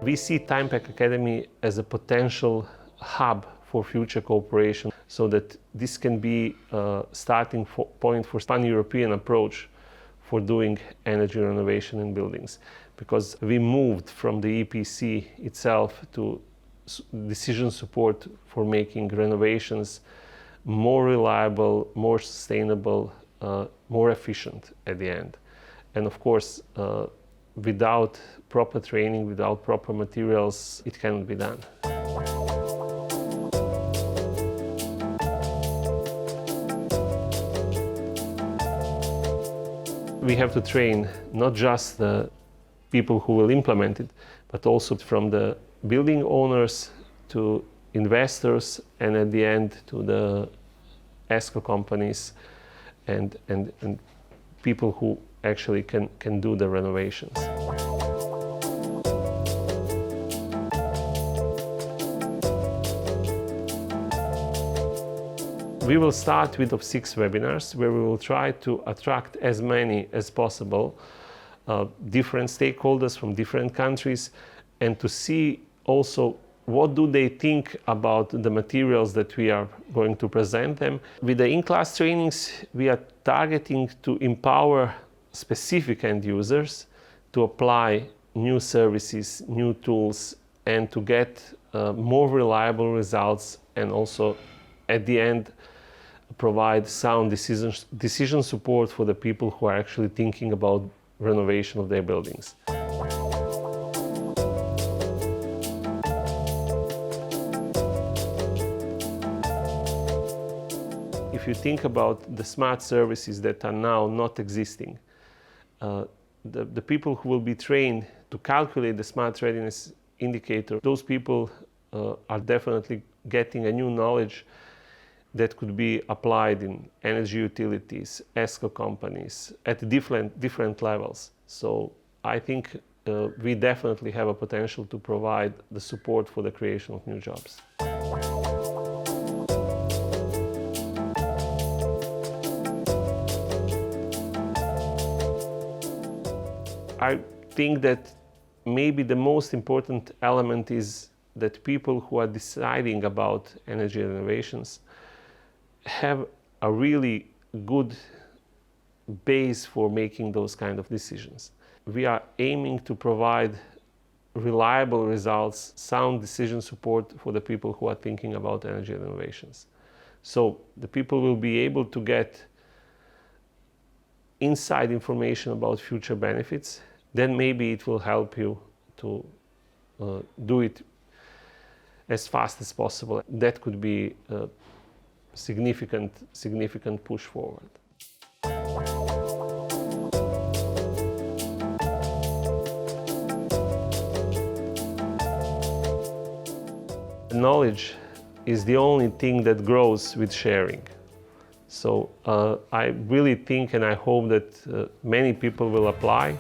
We see TIMEPAC Academy as a potential hub for future cooperation, so that this can be a starting point for pan-European approach for doing energy renovation in buildings. Because we moved from the EPC itself to decision support for making renovations more reliable, more sustainable, more efficient at the end. And of course, without proper training, without proper materials, it cannot be done. We have to train not just the people who will implement it, but also from the building owners to investors, and at the end to the ESCI companies and people who actually can do the renovations. We will start with 6 webinars where we will try to attract as many as possible different stakeholders from different countries, and to see also what do they think about the materials that we are going to present them. With the in-class trainings, we are targeting to empower specific end users to apply new services, new tools, and to get more reliable results, and also at the end provide sound decision support for the people who are actually thinking about renovation of their buildings. If you think about the smart services that are now not existing, the people who will be trained to calculate the smart readiness indicator, those people are definitely getting a new knowledge that could be applied in energy utilities, ESCO companies, at different levels. So I think we definitely have a potential to provide the support for the creation of new jobs. I think that maybe the most important element is that people who are deciding about energy renovations have a really good base for making those kind of decisions. We are aiming to provide reliable results, sound decision support for the people who are thinking about energy renovations. So the people will be able to get inside information about future benefits. Then maybe it will help you to do it as fast as possible. That could be a significant push forward. Knowledge is the only thing that grows with sharing. So I really think and I hope that many people will apply.